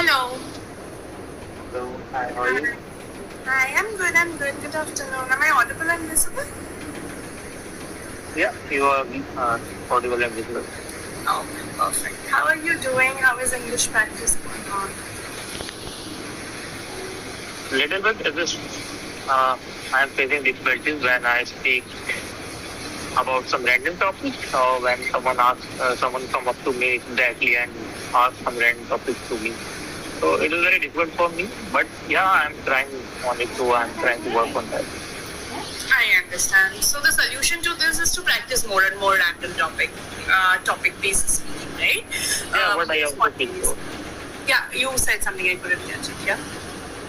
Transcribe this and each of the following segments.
Hello. So, hi, how are you? Hi, I'm good. Good afternoon. Am I audible and visible? Yeah, you are audible and visible. Oh, perfect. How are you doing? How is English practice going on? Little bit, it is, I am facing difficulties when I speak about some random topic or when someone come up to me directly and ask some random topic to me. So it is very difficult for me, but yeah, I'm trying on it too. I'm trying to work on that. I understand. So the solution to this is to practice more and more random topic-based speaking, right? Yeah, what I also feel so. Yeah, you said something I couldn't catch it. Yeah.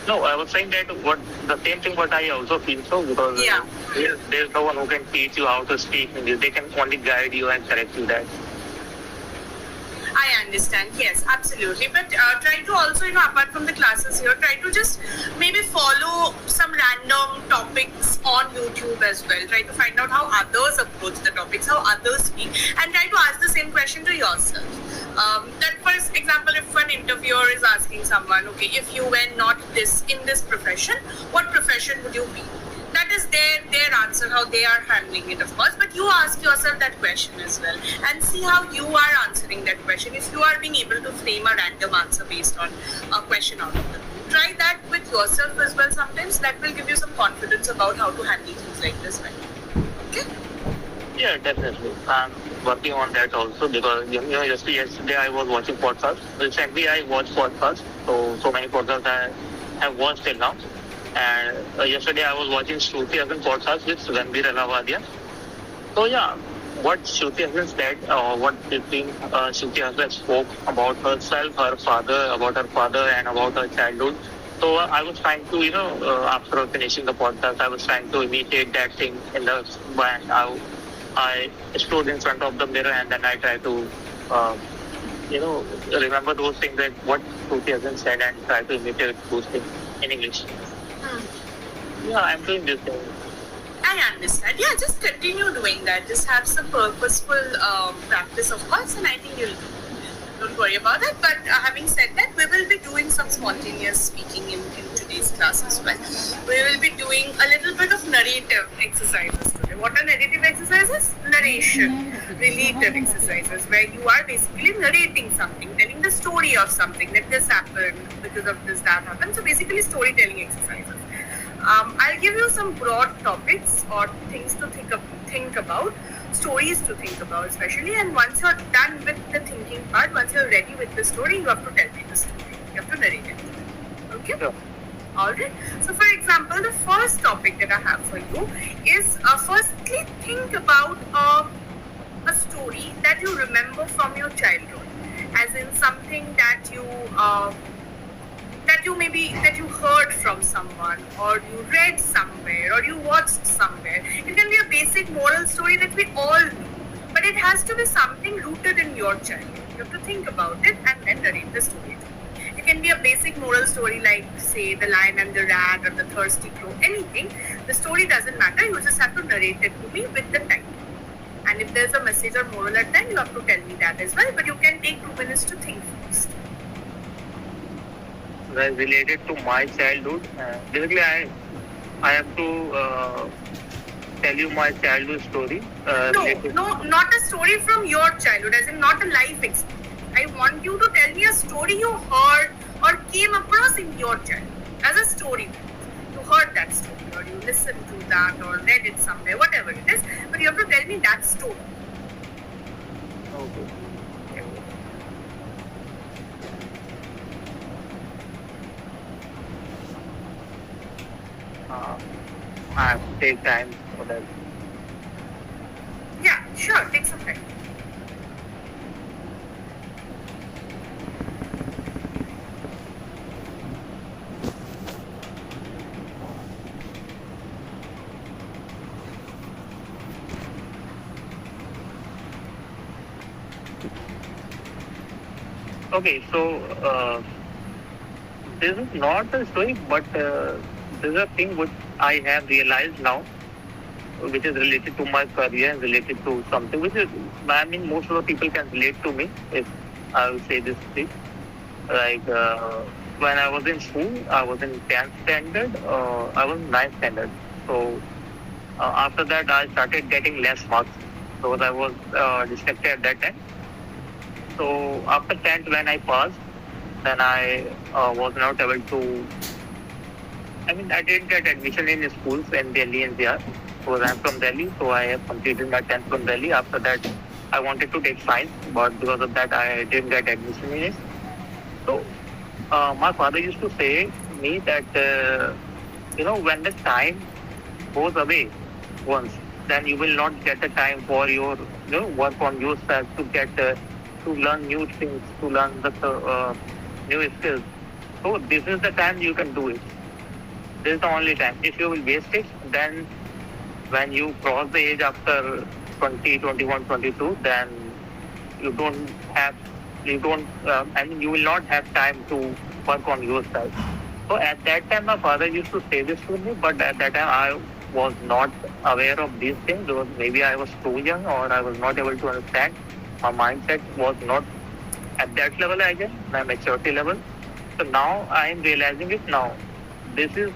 No, I was saying that the same thing what I also feel so because there's no one who can teach you how to speak English. They can only guide you and correct you that. I understand. Yes, absolutely. But try to also, apart from the classes here, try to just maybe follow some random topics on YouTube as well. Try to find out how others approach the topics, how others speak, and try to ask the same question to yourself. That, for example, if an interviewer is asking someone, okay, if you were not in this profession, what profession would you be? That is their answer, how they are handling it, of course. But you ask yourself that question as well and see how you are answering that question. If you are being able to frame a random answer based on a question out of the blue, try that with yourself as well. Sometimes that will give you some confidence about how to handle things like this. Right? Okay. Yeah, definitely. I'm working on that also because yesterday I was watching podcasts. Recently I watched podcasts, so many podcasts I have watched till now. And yesterday I was watching Shruti Hassan podcast with Ranbir Alavadia. So yeah, what Shruti Hassan said, what Shruti Hassan spoke about herself, about her father, and about her childhood. So I was trying to, after finishing the podcast, I was trying to imitate that thing in the band. I stood in front of the mirror and then I tried to, remember those things that what Shruti Hassan said and try to imitate those things in English. Yeah, I'm doing this thing. I understand. Yeah, just continue doing that. Just have some purposeful practice, of course, and I think you'll do. Don't worry about it. But having said that, we will be doing some spontaneous speaking in today's class as well. We will be doing a little bit of narrative exercises today. What are narrative exercises? Related exercises, where you are basically narrating something, telling the story of something, that this happened, because of this, that happened. So basically storytelling exercises. I'll give you some broad topics or things to think about, stories to think about especially, and once you're done with the thinking part, once you're ready with the story, you have to tell me the story. You have to narrate it. Okay? Sure. Alright. So for example, the first topic that I have for you is firstly think about a story that you remember from your childhood, as in something that you heard from someone, or you read somewhere, or you watched somewhere. It can be a basic moral story that we all know, but it has to be something rooted in your childhood. You have to think about it and then narrate the story. It can be a basic moral story like, say, The Lion and the Rat or The Thirsty Crow, anything. The story doesn't matter, you just have to narrate it to me with the title. And if there's a message or moral at the end, you have to tell me that as well, but you can take 2 minutes to think first. Well, related to my childhood, basically I have to tell you my childhood story. No, not a story from your childhood, as in not a life experience. I want you to tell me a story you heard or came across in your childhood as a story. You heard that story, or you listened to that, or read it somewhere, whatever it is, but you have to tell me that story. Okay. I have to take time for that. Yeah, sure, take some time. Okay, so this is not a story, but this is a thing which I have realized now, which is related to my career and related to something which is, I mean, most of the people can relate to me if I will say this thing. Like when I was in school, I was in 10th standard. I was 9th standard. So after that, I started getting less marks because I was distracted at that time. So after 10th, when I passed, then I was not able to. I mean, I didn't get admission in schools in Delhi NCR because I'm from Delhi. So I have completed my 10th from Delhi. After that, I wanted to take science, but because of that, I didn't get admission in it. So my father used to say me that when the time goes away once, then you will not get the time for your work on yourself to get to learn new things, to learn the new skills. So this is the time you can do it. This is the only time. If you will waste it, then when you cross the age after 20, 21, 22, then you don't have, you will not have time to work on yourself. So at that time, my father used to say this to me, but at that time I was not aware of these things because maybe I was too young or I was not able to understand. My mindset was not at that level, I guess, my maturity level. So now I am realizing it now. This is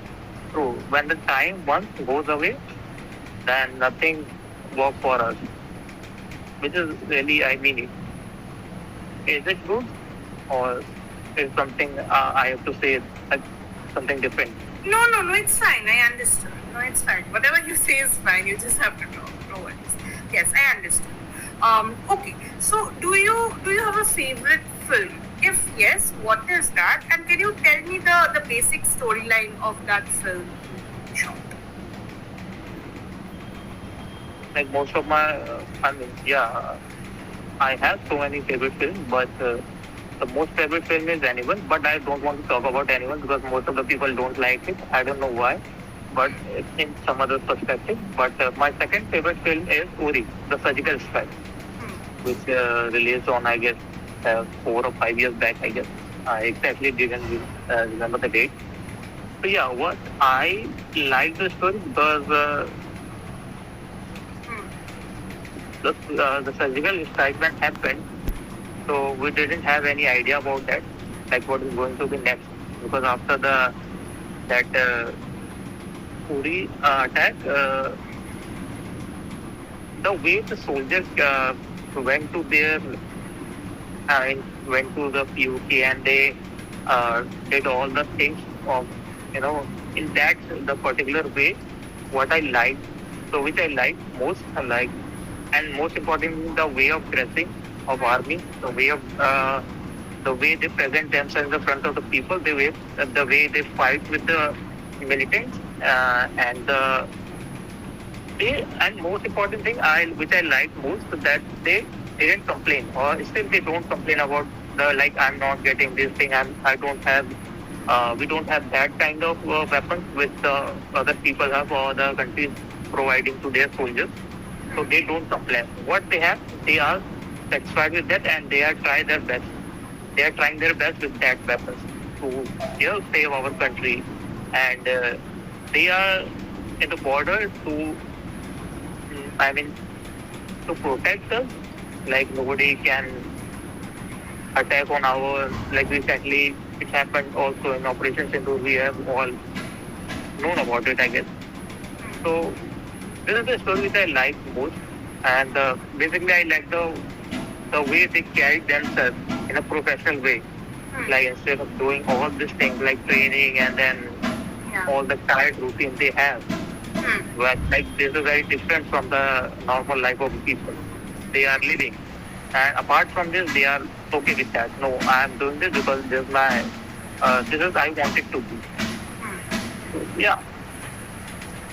true. When the time once goes away, then nothing works for us, which is really, I mean it. Is it good or is something I have to say something different? No, it's fine. I understand. No, it's fine. Whatever you say is fine. You just have to talk. No worries. Yes, I understand. Okay. So, do you have a favorite film? If yes, what is that? And can you tell me the basic storyline of that film in short? Like most of my, I have so many favorite films, but the most favorite film is Anyone. But I don't want to talk about Anyone because most of the people don't like it. I don't know why, but it's in some other perspective. But my second favorite film is Uri, The Surgical Strike, which released on, I guess, 4 or 5 years back, I guess. I exactly didn't remember the date. So yeah, what I like the story because the surgical strike when happened, so we didn't have any idea about that, like what is going to be next. Because after that Uri attack, the way the soldiers went to their went to the PUK and they did all the things of in that the particular way, what I liked, so which I liked most, and most importantly the way of dressing of army, the way they present themselves in the front of the people, the way they fight with the militants, and most important thing which I like most, that they didn't complain, or still they don't complain about the like I'm not getting this thing, I don't have we don't have that kind of weapons which the other people have or the countries providing to their soldiers. So they don't complain. What they have, they are satisfied with that, and they are trying their best. They are trying their best with that weapons to save our country, and they are in the border to protect us. Like nobody can attack on our, like recently it happened also in Operation Sindoor. We have all known about it, I guess. So this is the story which I like most, and basically I like the way they carry themselves in a professional way. Like instead of doing all these things like training and then all the tired routine they have, but like this is very different from the normal life of people they are living. And apart from this, they are okay with that. No, I am doing this because this is my this is I want it to be. So, yeah.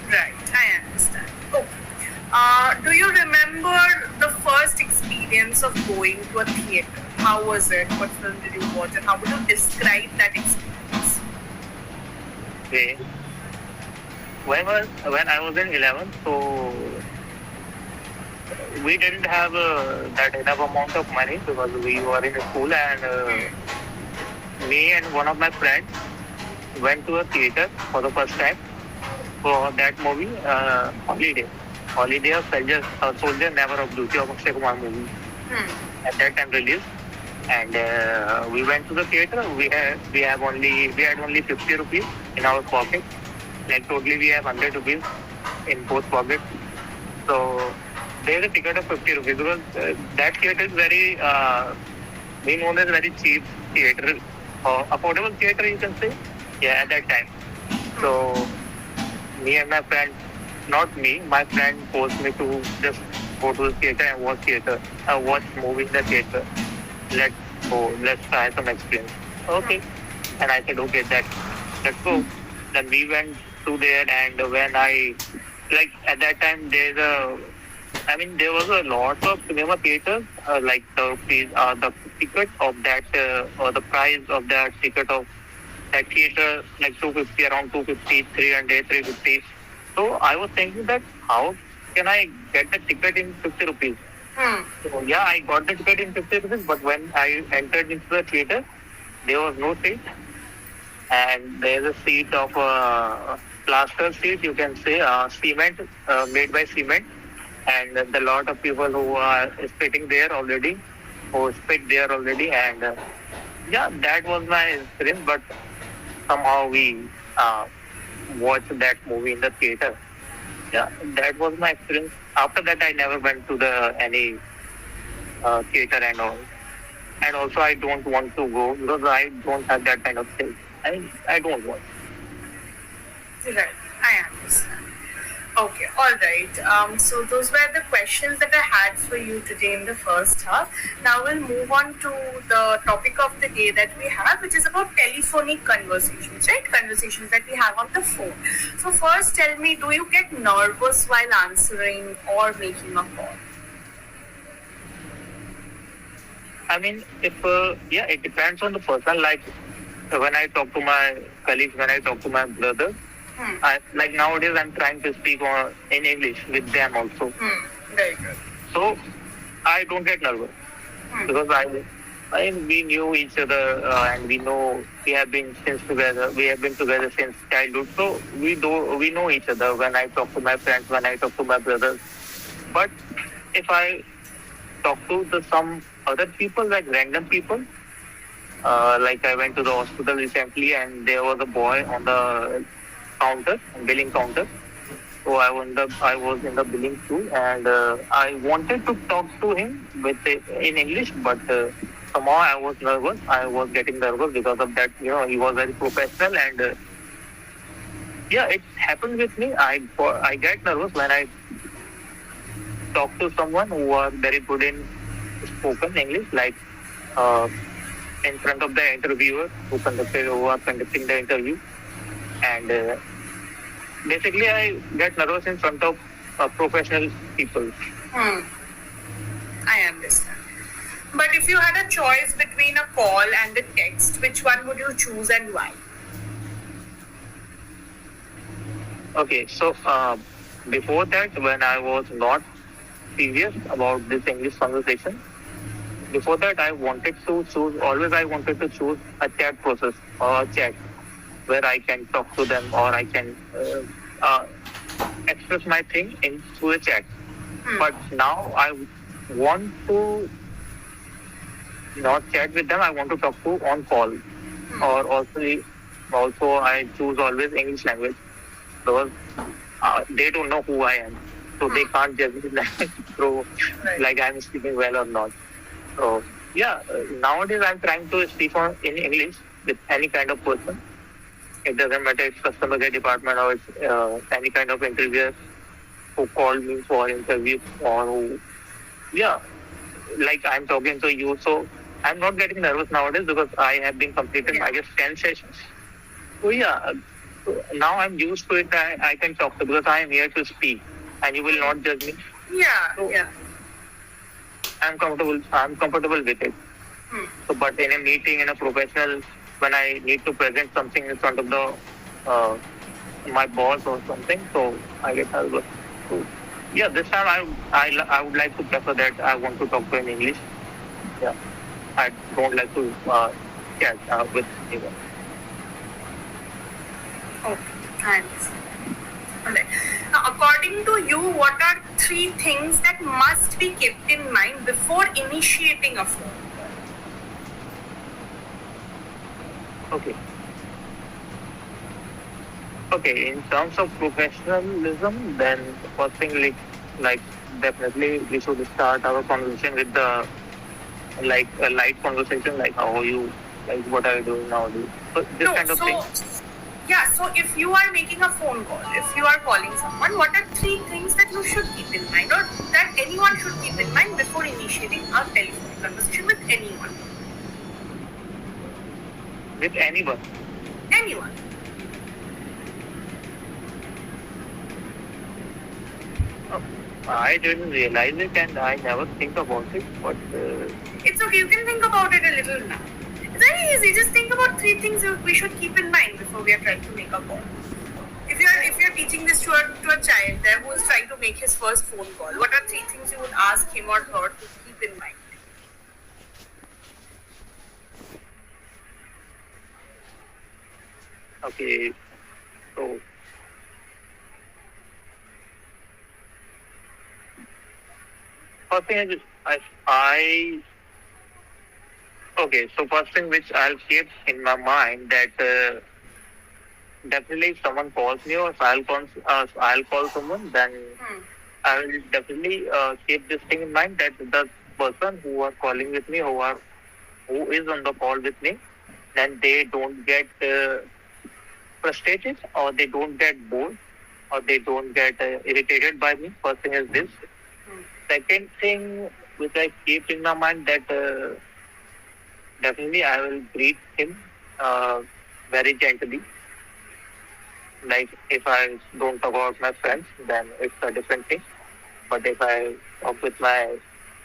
Right, I understand. Okay. Do you remember the first experience of going to a theatre? How was it? What film did you watch? And how would you describe that experience? Okay. When I was in 11th, so we didn't have that enough amount of money because we were in school, and me and one of my friends went to a theater for the first time for that movie, Holiday of Soldier Never of Duty of Akshay Kumar movie. At that time released. and we went to the theater. We had only 50 rupees in our pocket. Like totally, we have 100 rupees in both pockets. So there is a ticket of 50 rupees because that theater is very we know that very cheap theater, affordable theater you can say. Yeah, at that time. So me and my friend, not me, my friend forced me to just go to the theater and watch movie in the theater. Let's go, let's try some experience. Okay. And I said, okay, let's go. Then we went to there, and when like at that time, there was a lot of cinema theaters, like the ticket of that, or the price of that ticket of that theater, like 250, around 250, 300, 350. So I was thinking that how can I get the ticket in 50 rupees? So yeah, I got the ticket in 50 rupees, but when I entered into the theater, there was no seat, and there's a seat of plaster seat, you can say, cement, made by cement, and the lot of people who are sitting there already, who sit there already, and yeah, that was my experience. But somehow we watched that movie in the theater. Yeah, that was my experience. After that, I never went to the any theater and all. And also, I don't want to go because I don't have that kind of thing. I don't want. Right, I understand. Okay, all right. So those were the questions that I had for you today in the first half. Now we'll move on to the topic of the day that we have, which is about telephonic conversations, right? Conversations that we have on the phone. So first, tell me, do you get nervous while answering or making a call? I mean, if it depends on the person. Like when I talk to my colleagues, when I talk to my brothers, like nowadays I'm trying to speak in English with them also. Very good. So I don't get nervous because we knew each other, and we have been together. We have been together since childhood, so we know each other. When I talk to my friends, when I talk to my brothers, but if I talk to some other people, like random people, like I went to the hospital recently, and there was a boy on the billing counter. So I was in the billing too, and I wanted to talk to him in English, but somehow I was nervous. I was getting nervous because of that. He was very professional, and it happened with me. I get nervous when I talk to someone who are very good in spoken English, like in front of the interviewer who are conducting the interview. And basically, I get nervous in front of professional people. I understand. But if you had a choice between a call and a text, which one would you choose and why? Okay, so before that, when I was not serious about this English conversation, before that I wanted to choose a chat process or a chat where I can talk to them, or I can express my thing through a chat. But now I want to not chat with them. I want to talk to on call, or also I choose always English language because they don't know who I am, so they can't judge me like I'm speaking well or not. So nowadays I'm trying to speak in English with any kind of person. It doesn't matter if it's customer care department or it's any kind of interviewer who called me for interview, or like I'm talking to you. So I'm not getting nervous nowadays because I have been completed, I guess, 10 sessions. So so now I'm used to it. I can talk to because I am here to speak, and you will not judge me. I'm comfortable with it. So, but in a meeting, in a professional, when I need to present something in front of the my boss or something, so I get nervous. So, this time I would like to prefer that I want to talk to in English. I don't like to chat with anyone. Okay, I understand. Alright. Now, according to you, what are 3 things that must be kept in mind before initiating a phone call? Okay. Okay, in terms of professionalism, then first thing like definitely we should start our conversation with the like a light conversation, like how are you, like what are you doing nowadays. So this No, kind of thing. so yeah, so if you are making a phone call, if you are calling someone, what are three things that you should keep in mind or that anyone should keep in mind before initiating a telephone conversation with anyone? With anyone. Anyone. Oh, I didn't realize it and I never think about it, but It's okay, you can think about it a little now. It's very easy, just think about three things we should keep in mind before we are trying to make a call. If you're teaching this to a child there who is trying to make his first phone call, what are three things you would ask him or her to keep in mind? okay, so first thing is I okay, so first thing which I'll keep in my mind that definitely if someone calls me or if I'll call someone, then I will definitely keep this thing in mind that the person who are calling with me, who is on the call with me, then they don't get frustrated or they don't get bored or they don't get irritated by me. First thing is this. Second thing which I keep in my mind that definitely I will greet him very gently. Like if I don't talk about my friends, then it's a different thing. But if I talk with my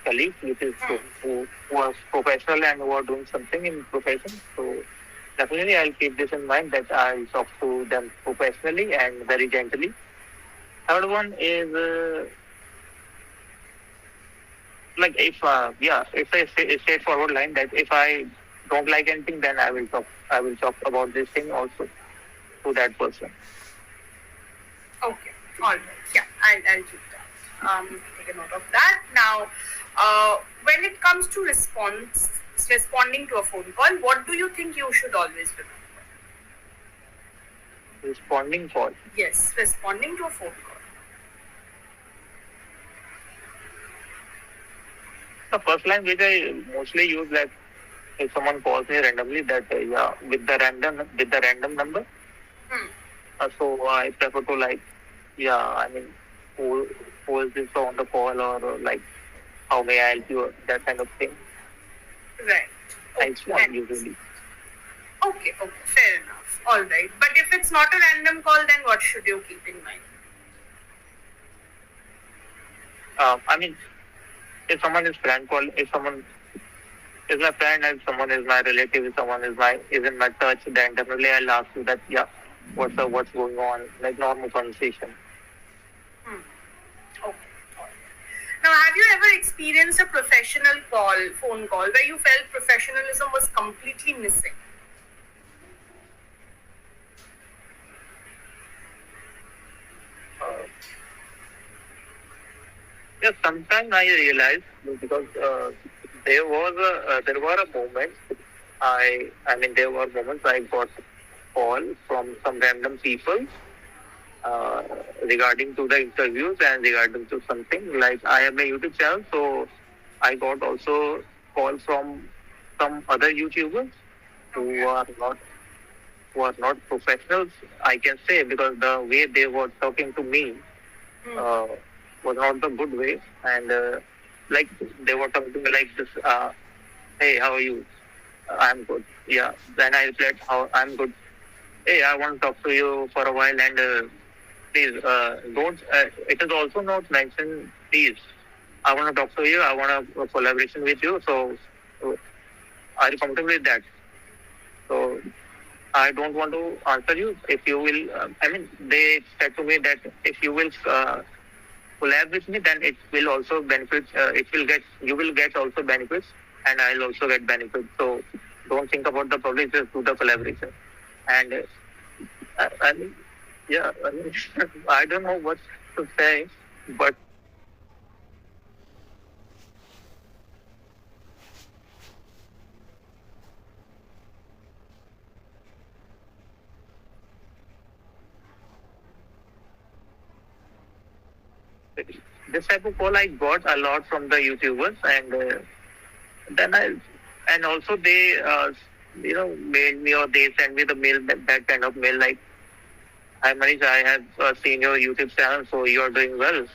colleagues, which is who are professional and who are doing something in profession, so definitely I'll keep this in mind that I'll talk to them professionally and very gently. Third one is like if it's a straightforward line that if I don't like anything, then I will talk about this thing also to that person. Okay, all right. Yeah, I'll keep that. Take a note of that. Now, when it comes to responding to a phone call, what do you think you should always do? Responding call. Yes, responding to a phone call. The first line which I mostly use, like if someone calls me randomly, that with the random number. So I prefer to like I mean who who is this on the call or like how may I help you, that kind of thing. Right. I respond usually. Okay, fair enough. All right. But if it's not a random call, then what should you keep in mind? I mean, if someone is if someone is my friend and someone is my relative, if someone is in my touch, then definitely I'll ask you that what's going on, like normal conversation. Okay. All right. Now, have you ever experienced a phone call, where you felt professionalism was completely missing? Yes, sometimes I realized because there were a moment there were moments I got call from some random people uh, regarding to the interviews and regarding to something like I have a YouTube channel, so I got also call from some other YouTubers who are not professionals, I can say, because the way they were talking to me uh, was not the good way, and like they were talking to me like this. Hey, how are you? I'm good. Yeah. Then I replied, how I'm good. Hey, I want to talk to you for a while, and please don't. It is also not mentioned. Please, I want to talk to you. I want a collaboration with you. So, are you comfortable with that? So, I don't want to answer you. If you will, they said to me that if you will collab with me, then it will also benefit. You will get also benefits, and I'll also get benefits. So, don't think about the public, just do the collaboration. And I mean, I don't know what to say, but this type of call I got a lot from the YouTubers, and then and also they mail me, or they send me the mail, that kind of mail like, "Hi Manish, I have seen your YouTube channel, so you are doing well,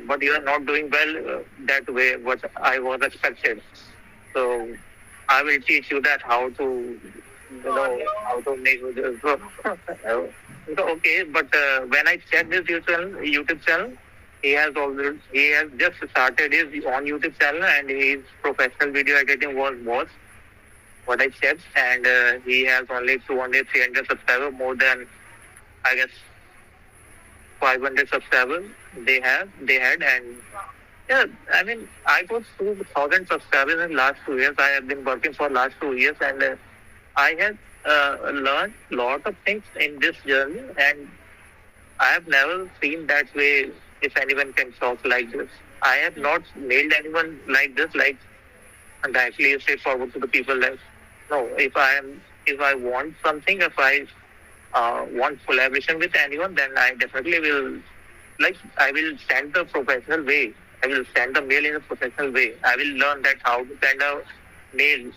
but you are not doing well that way what I was expected. So I will teach you that how to how to make videos." So, okay, but when I checked this YouTube channel, he has just started his own YouTube channel, and his professional video editing was what I checked, and he has only 200, 300 subscribers, more than I guess 500 subscribers they had, and yeah, I mean, I got 2,000 subscribers in last 2 years. I have been working for last 2 years, and I have learned lot of things in this journey, and I have never seen that way. If anyone can talk like this, I have not mailed anyone like this, like directly straightforward to the people. Like, no, if I want something, if I want collaboration with anyone, then I definitely will, like, I will send the professional way. I will send the mail in a professional way. I will learn that how to send a mail.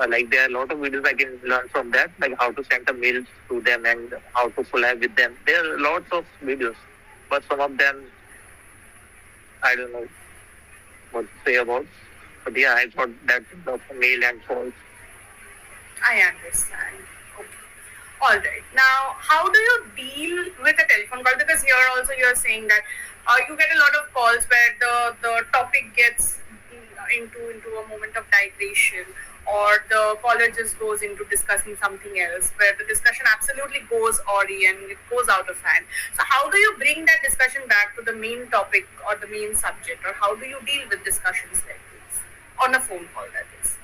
Like, there are a lot of videos I can learn from that, like how to send a mail to them and how to collab with them. There are lots of videos, but some of them I don't know what to say about. But yeah, I got that of mail and calls. I understand. Okay. All right. Now, how do you deal with a telephone call? Because here also you're saying that you get a lot of calls where the topic gets into a moment of digression, or the caller just goes into discussing something else, where the discussion absolutely goes awry and it goes out of hand. So how do you bring that discussion back to the main topic or the main subject, or how do you deal with discussions like this on a phone call, that is?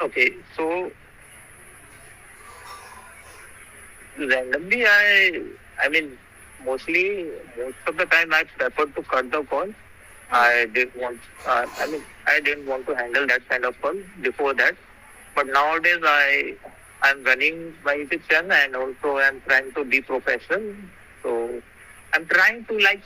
Okay, so randomly, I mean, most of the time I prefer to cut the call. I didn't want, I didn't want to handle that kind of call before that. But nowadays, I'm running my YouTube channel, and also I'm trying to be professional. So I'm trying to, like,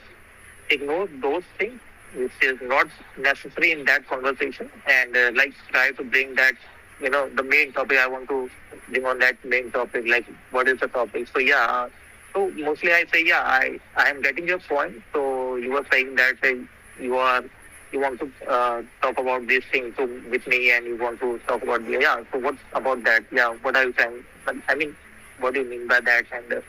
ignore those things which is not necessary in that conversation, and like, try to bring that, the main topic. I want to bring on that main topic, like, what is the topic. So yeah, so mostly I say, yeah, I am getting your point. So you were saying that you want to talk about this thing with me, and you want to talk about, yeah, so what's about that? Yeah, what are you saying? I mean, what do you mean by that? And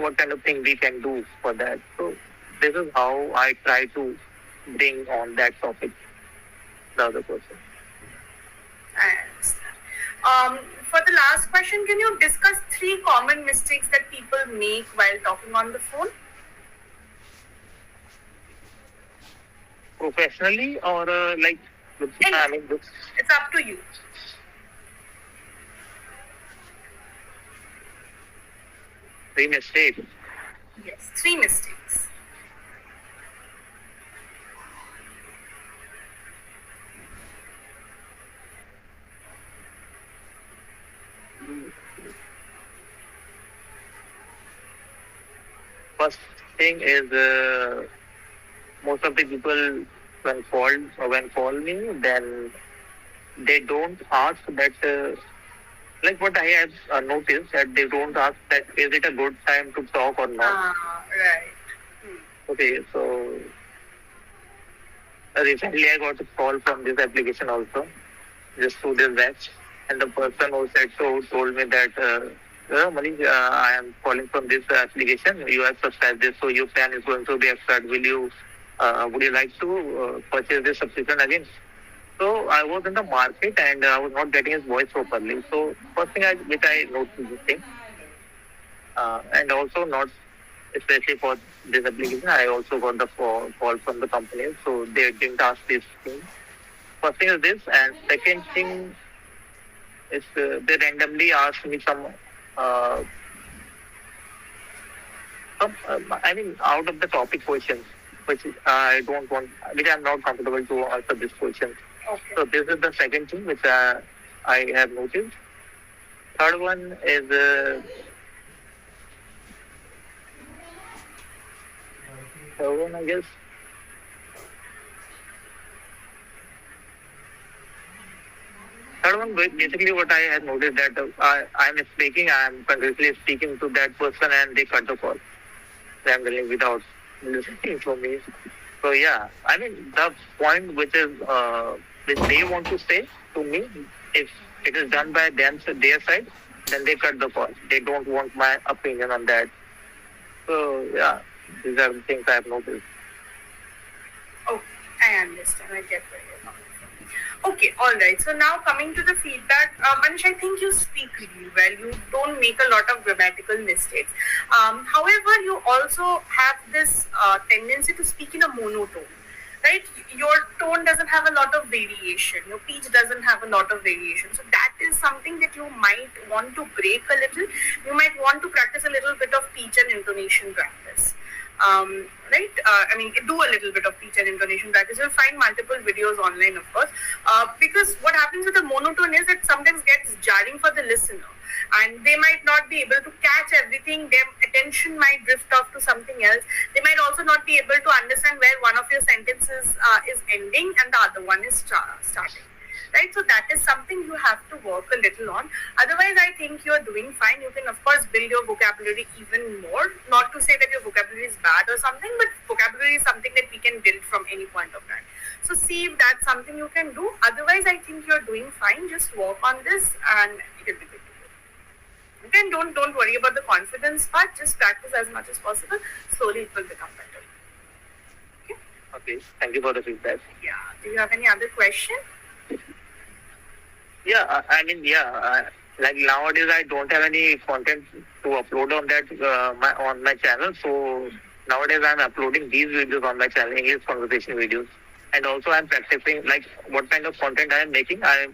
what kind of thing we can do for that? So this is how I try to bring on that topic the other person. I understand. For the last question, can you discuss 3 common mistakes that people make while talking on the phone? Professionally, or like, It's up to you. three mistakes. Yes, 3 mistakes. First thing is, most of the people when call me, then they don't ask that. Like, what I have noticed, that they don't ask that is it a good time to talk or not. Right. Okay, so recently I got a call from this application also, just 2 days back, and the person who said so told me that, Manish, I am calling from this application. You have subscribed this, so your plan is going to be expired. Would you like to purchase this subscription again? So I was in the market, and I was not getting his voice properly. So first thing which I noticed this thing, and also not especially for this application, I also got the call from the company, so they didn't ask this thing. First thing is this, and second thing is they randomly asked me some, out of the topic questions, which I don't want, which I'm not comfortable to answer this question. Okay. So this is the second thing which I have noticed. Third one is one, I guess. Third one, basically what I had noticed that I'm speaking, I'm continuously speaking to that person and they cut the call randomly without listening to me. So yeah, I mean the point which is which they want to say to me, if it is done by them their side, then they cut the call. They don't want my opinion on that. So yeah, these are the things I have noticed. Oh, I understand. I get where you're coming from. Okay, all right. So now coming to the feedback, Manish, I think you speak really well. You don't make a lot of grammatical mistakes. However, you also have this tendency to speak in a monotone. Right, your tone doesn't have a lot of variation. Your pitch doesn't have a lot of variation. So that is something that you might want to break a little. You might want to practice a little bit of pitch and intonation practice. Right? I mean, do a little bit of pitch and intonation practice. You'll find multiple videos online, of course. Because what happens with the monotone is it sometimes gets jarring for the listener. And they might not be able to catch everything. Their attention might drift off to something else. They might also not be able to understand where one of your sentences is ending and the other one is starting. Right? So that is something you have to work a little on. Otherwise, I think you're doing fine. You can, of course, build your vocabulary even more. Not to say that your vocabulary is bad or something, but vocabulary is something that we can build from any point of time. So see if that's something you can do. Otherwise, I think you're doing fine. Just work on this and you'll be good. Then don't worry about the confidence part. Just practice as much as possible. Slowly it will become better. Okay? Okay, thank you for the feedback. Yeah. Do you have any other question? Yeah, I mean, yeah, like nowadays I don't have any content to upload on that on my channel. So nowadays I'm uploading these videos on my channel, English conversation videos, and also I'm practicing like what kind of content I am making. I'm